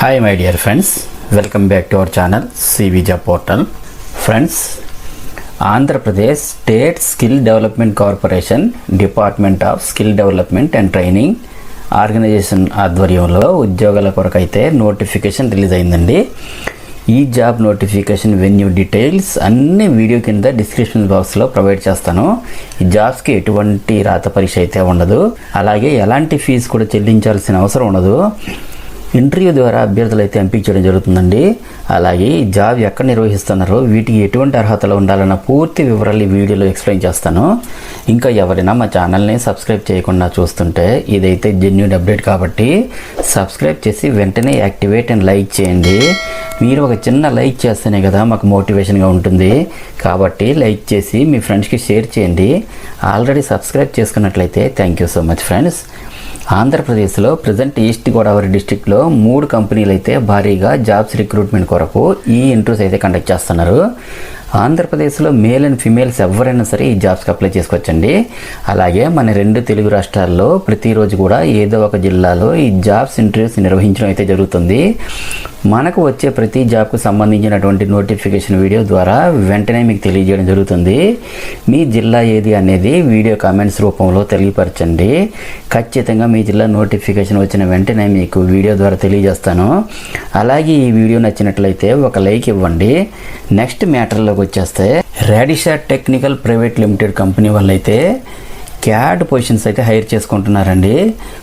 Hi my dear friends, welcome back to our channel CV Job Portal. Friends, Andhra Pradesh State Skill Development Corporation Department of Skill Development and Training organisation ఆధ్వర్యంలో ఉద్యోగాల కొరకైతే notification release అయిందండి. ఈ job notification venue details అన్ని video కింద description బాక్స్లో provide చేస్తాను. ఈ జాబ్స్కి ఎటువంటి రాత పరీక్ష అయితే ఉండదు, అలాగే ఎలాంటి ఫీజు కూడా చెల్లించాల్సిన అవసరం ఉండదు. ఇంటర్వ్యూ ద్వారా అభ్యర్థులు అయితే ఎంపిక చేయడం జరుగుతుందండి. అలాగే ఈ జాబ్ ఎక్కడ నిర్వహిస్తున్నారో వీటికి ఎటువంటి అర్హతలు ఉండాలన్న పూర్తి వివరాలు ఈ వీడియోలో ఎక్స్ప్లెయిన్ చేస్తాను. ఇంకా ఎవరైనా మా ఛానల్ని సబ్స్క్రైబ్ చేయకుండా చూస్తుంటే ఇదైతే జెన్యూన్ అప్డేట్ కాబట్టి సబ్స్క్రైబ్ చేసి వెంటనే యాక్టివేట్ అండ్ లైక్ చేయండి. మీరు ఒక చిన్న లైక్ చేస్తేనే కదా మాకు మోటివేషన్గా ఉంటుంది, కాబట్టి లైక్ చేసి మీ ఫ్రెండ్స్కి షేర్ చేయండి. ఆల్రెడీ సబ్స్క్రైబ్ చేసుకున్నట్లయితే thank you so much friends. ఆంధ్రప్రదేశ్లో ప్రజెంట్ ఈస్ట్ గోదావరి డిస్టిక్లో 3 కంపెనీలు అయితే భారీగా జాబ్స్ రిక్రూట్మెంట్ కొరకు ఈ ఇంటర్వ్యూస్ అయితే కండక్ట్ చేస్తున్నారు. ఆంధ్రప్రదేశ్లో మేల్ అండ్ ఫిమేల్స్ ఎవరైనా సరే ఈ జాబ్స్కి అప్లై చేసుకోవచ్చండి. అలాగే మన 2 తెలుగు రాష్ట్రాల్లో ప్రతిరోజు కూడా ఏదో ఒక జిల్లాలో ఈ జాబ్స్ ఇంటర్వ్యూస్ నిర్వహించడం అయితే జరుగుతుంది. మనకు వచ్చే ప్రతి జాబ్కు సంబంధించినటువంటి నోటిఫికేషన్ వీడియో ద్వారా వెంటనే మీకు తెలియజేయడం జరుగుతుంది. మీ జిల్లా ఏది అనేది వీడియో కామెంట్స్ రూపంలో తెలియపరచండి. ఖచ్చితంగా మీ జిల్లా నోటిఫికేషన్ వచ్చిన వెంటనే మీకు వీడియో ద్వారా తెలియజేస్తాను. అలాగే ఈ వీడియో నచ్చినట్లయితే ఒక లైక్ ఇవ్వండి. నెక్స్ట్ మ్యాటర్లోకి వచ్చేస్తే Radisha technical private limited company వాళ్ళైతే క్యాడ్ పొజిషన్స్ అయితే హైర్ చేసుకుంటున్నారండి.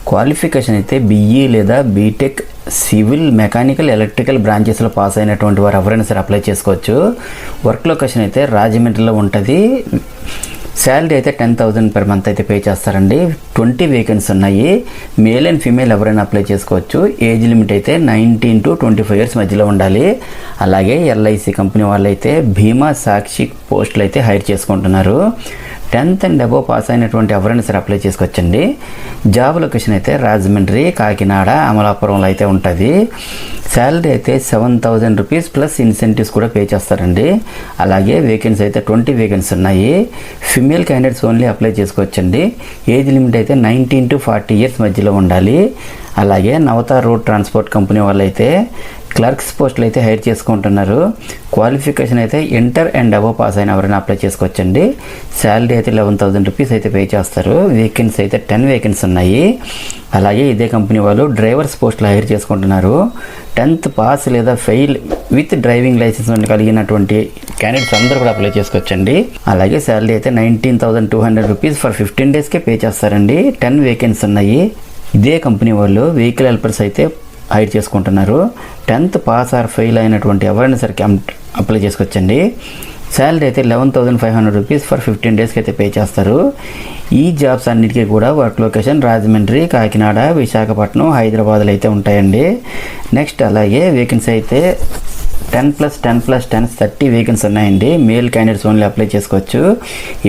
క్వాలిఫికేషన్ అయితే BE లేదా బీటెక్ సివిల్, మెకానికల్, ఎలక్ట్రికల్ బ్రాంచెస్లో పాస్ అయినటువంటి వారు ఎవరైనా సరే అప్లై చేసుకోవచ్చు. వర్క్ లొకేషన్ అయితే రాజమండ్రిలో ఉంటుంది. శాలరీ అయితే 10,000 per month అయితే పే చేస్తారండి. 20 వేకెన్సీ ఉన్నాయి. మేల్ అండ్ ఫీమేల్ ఎవరైనా అప్లై చేసుకోవచ్చు. ఏజ్ లిమిట్ అయితే 19 to 25 years మధ్యలో ఉండాలి. అలాగే LIC కంపెనీ వాళ్ళైతే భీమా సాక్షి పోస్టులు అయితే హైర్ చేసుకుంటున్నారు. 10th and above పాస్ అయినటువంటి ఎవరైనా సరే అప్లై చేసుకోవచ్చండి. జాబ్ లొకేషన్ అయితే రాజమండ్రి, కాకినాడ, అమలాపురంలో అయితే ఉంటుంది. శాలరీ అయితే 7,000 rupees ప్లస్ ఇన్సెంటివ్స్ కూడా పే చేస్తారండి. అలాగే వేకెన్సీ అయితే 20 వేకెన్సీ ఉన్నాయి. ఫిమేల్ క్యాండిడేట్స్ ఓన్లీ అప్లై చేసుకోవచ్చండి. ఏజ్ లిమిట్ అయితే 19 to 40 years మధ్యలో ఉండాలి. అలాగే నవతార్ రోడ్ ట్రాన్స్పోర్ట్ కంపెనీ వాళ్ళైతే క్లర్క్స్ పోస్టులు అయితే హైర్ చేసుకుంటున్నారు. క్వాలిఫికేషన్ అయితే ఇంటర్ అండ్ అబవ్ పాస్ అయిన ఎవరైనా అప్లై చేసుకోవచ్చండి. శాలరీ అయితే 11,000 rupees అయితే పే చేస్తారు. వేకెన్సీ అయితే 10 వేకెన్సీ ఉన్నాయి. అలాగే ఇదే కంపెనీ వాళ్ళు డ్రైవర్స్ పోస్టులు హైర్ చేసుకుంటున్నారు. 10th పాస్ లేదా ఫెయిల్ విత్ డ్రైవింగ్ లైసెన్స్ కలిగినటువంటి క్యాండిడేట్స్ అందరూ కూడా అప్లై చేసుకోవచ్చండి. అలాగే శాలరీ అయితే 19,200 rupees ఫర్ 15 daysకే పే చేస్తారండి. 10 వేకెన్సీ ఉన్నాయి. ఇదే కంపెనీ వాళ్ళు వెహికల్ హెల్పర్స్ అయితే హైర్ చేసుకుంటున్నారు. 10th పాస్ ఆర్ ఫెయిల్ అయినటువంటి ఎవరైనా సరే అప్లై చేసుకోవచ్చండి. శాలరీ అయితే 11,500 rupees ఫర్ 15 daysకి అయితే పే చేస్తారు. ఈ జాబ్స్ అన్నిటికీ కూడా వర్క్ లొకేషన్ రాజమండ్రి, కాకినాడ, విశాఖపట్నం, హైదరాబాద్లో అయితే ఉంటాయండి. నెక్స్ట్ అలాగే వేకెన్సీ అయితే 10+10+10 30 వేకెన్సీ ఉన్నాయండి. మేల్ క్యాండిడేట్స్ ఓన్లీ అప్లై చేసుకోవచ్చు.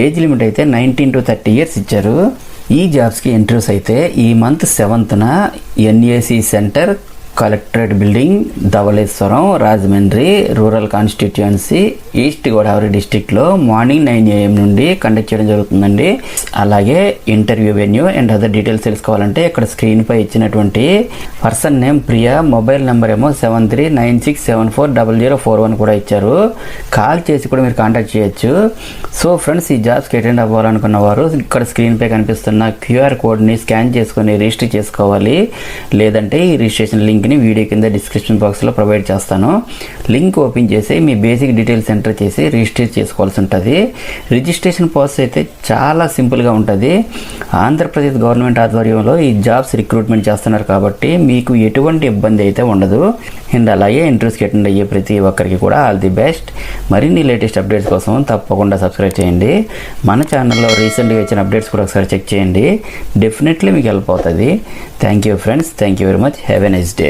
ఏజ్ లిమిట్ అయితే 19 to 30 years ఇచ్చారు. ఈ జాబ్స్కి ఇంటర్వ్యూస్ అయితే ఈ month 7th NAC centre, collectorate building, Dhavaleswaram, Rajahmundry rural constituency, east Godavari డిస్టిక్లో మార్నింగ్ 9 AM నుండి కండక్ట్ చేయడం జరుగుతుందండి. అలాగే interview venue and other details తెలుసుకోవాలంటే ఇక్కడ స్క్రీన్పై ఇచ్చినటువంటి person name Priya, mobile number ఏమో 7396740041 కూడా ఇచ్చారు. కాల్ చేసి కూడా మీరు కాంటాక్ట్ చేయొచ్చు. సో ఫ్రెండ్స్, ఈ జాబ్స్కి అటెండ్ అవ్వాలనుకున్న వారు ఇక్కడ స్క్రీన్పై కనిపిస్తున్న QR కోడ్ని స్కాన్ చేసుకొని రిజిస్టర్ చేసుకోవాలి. లేదంటే ఈ రిజిస్ట్రేషన్ లింక్ని వీడియో కింద డిస్క్రిప్షన్ బాక్స్లో ప్రొవైడ్ చేస్తాను. లింక్ ఓపెన్ చేసి మీ బేసిక్ డీటెయిల్స్ ఎంటర్ చేసి రిజిస్టర్ చేసుకోవాల్సి ఉంటుంది. రిజిస్ట్రేషన్ ప్రాసెస్ అయితే చాలా సింపుల్గా ఉంటుంది. ఆంధ్రప్రదేశ్ గవర్నమెంట్ ఆధ్వర్యంలో ఈ జాబ్స్ రిక్రూట్మెంట్ చేస్తున్నారు కాబట్టి మీకు ఎటువంటి ఇబ్బంది అయితే ఉండదు. అండ్ అలాగే ఇంటర్వ్యూస్కి అటెండ్ అయ్యే ప్రతి ఒక్కరికి కూడా ఆల్ ది బెస్ట్. మరిన్ని లేటెస్ట్ అప్డేట్స్ కోసం తప్పకుండా సబ్స్క్రైబ్ చేయండి. మన ఛానల్లో రీసెంట్గా ఇచ్చిన అప్డేట్స్ కూడా ఒకసారి చెక్ చేయండి. డెఫినెట్లీ మీకు హెల్ప్ అవుతుంది. Thank you friends, thank you very much. Have a nice day.